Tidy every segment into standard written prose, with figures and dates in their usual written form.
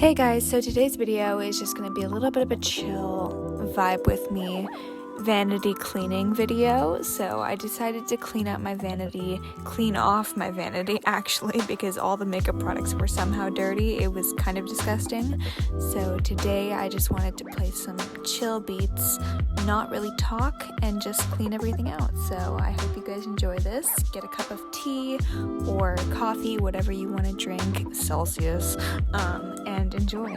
Hey guys, so today's video is just going to be a little bit of a chill vibe with me vanity cleaning video. So I decided to clean off my vanity actually, because all the makeup products were somehow dirty. It was kind of disgusting. So today I just wanted to play some chill beats, not really talk, and just clean everything out. So I hope you guys enjoy this. Get a cup of tea or coffee, whatever you want to drink, Celsius, and enjoy.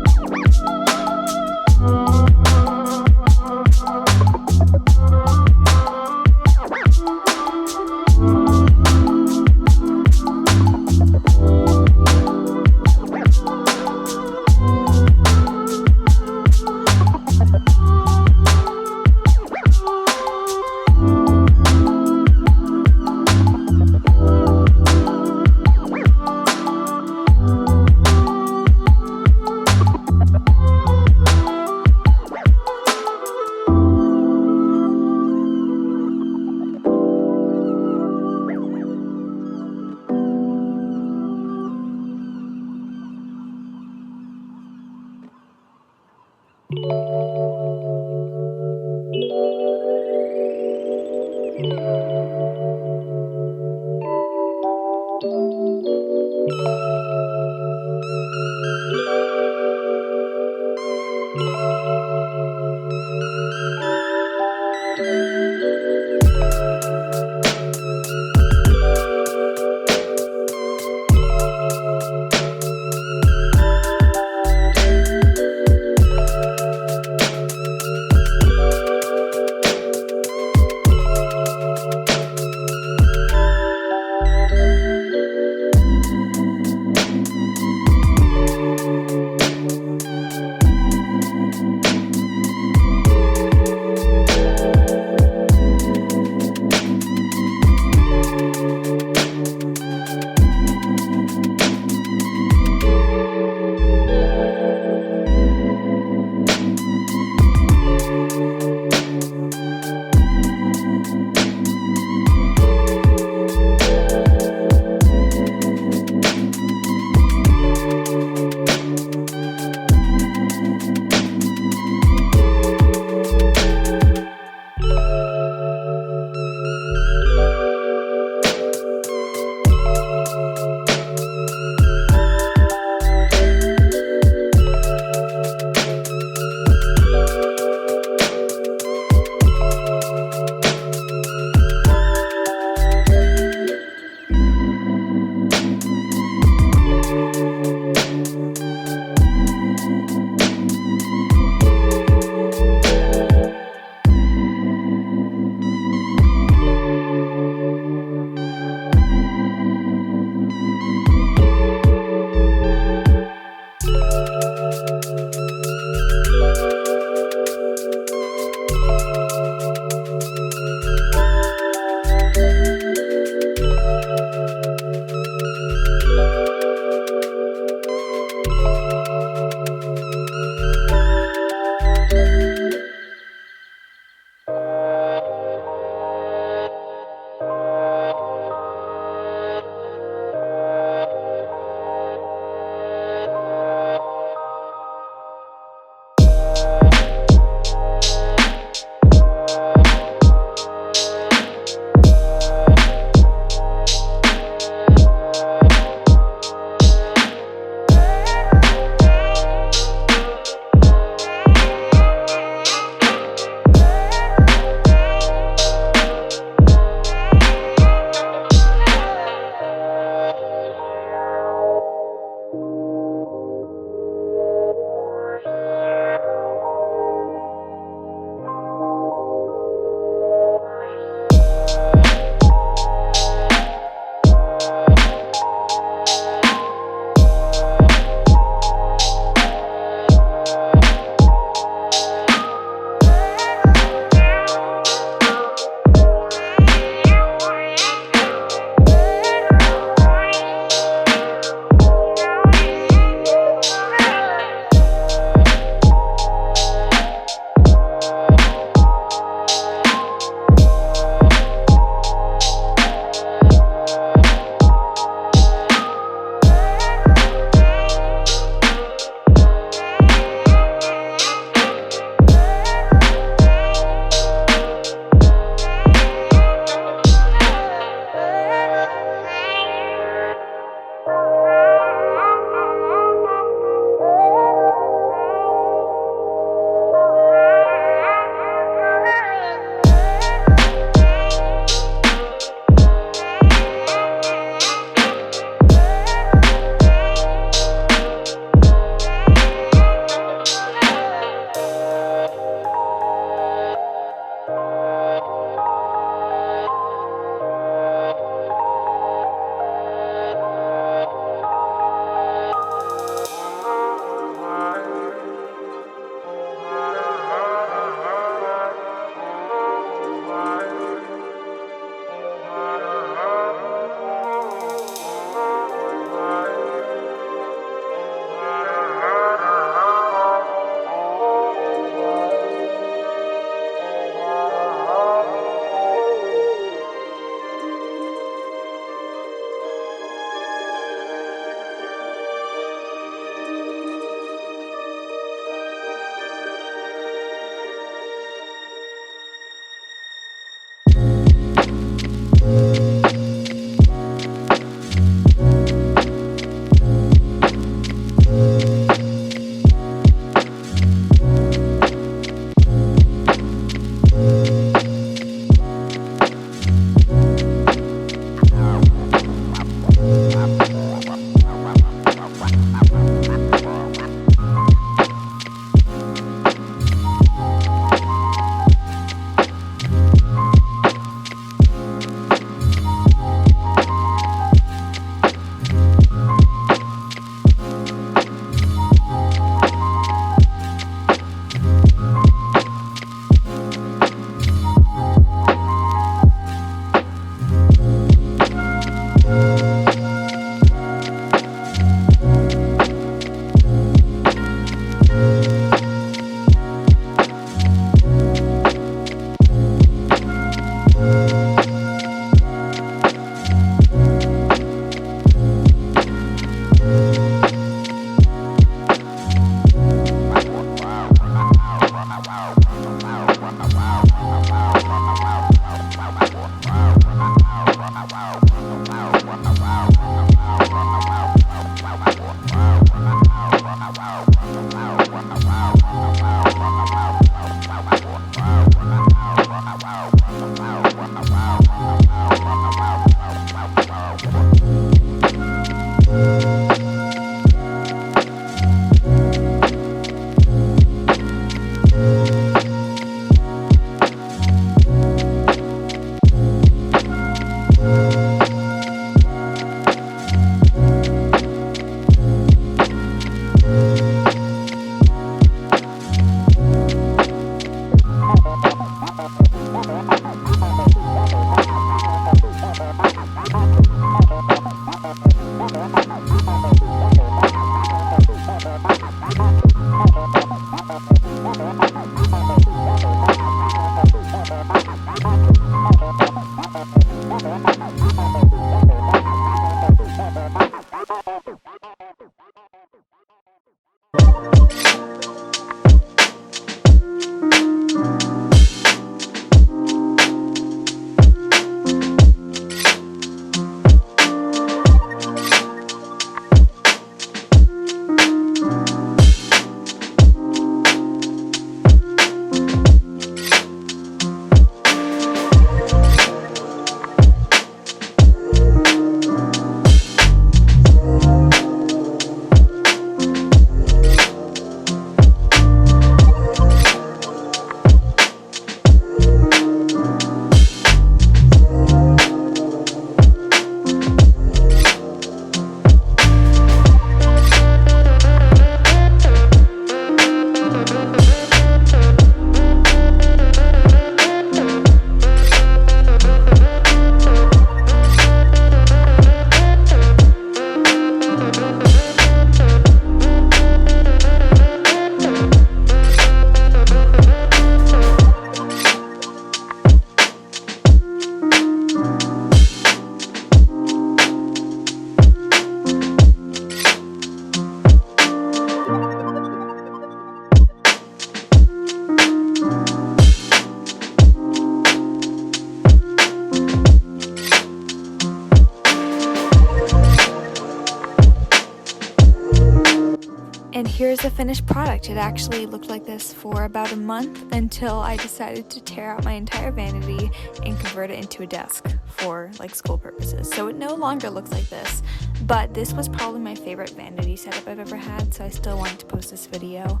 And here's the finished product. It actually looked like this for about a month until I decided to tear out my entire vanity and convert it into a desk for like school purposes. So it no longer looks like this, but this was probably my favorite vanity setup I've ever had, so I still wanted to post this video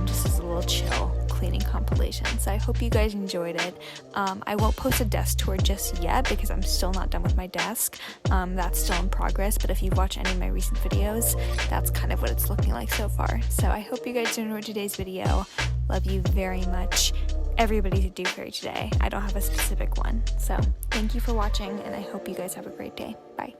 just as a little chill cleaning compilation. So I hope you guys enjoyed it. I won't post a desk tour just yet because I'm still not done with my desk. That's still in progress, but if you've watched any of my recent videos, that's kind of what it's looking like so far. So I hope you guys enjoyed today's video. Love you very much. Everybody's a do fairy today. I don't have a specific one. So thank you for watching, and I hope you guys have a great day. Bye.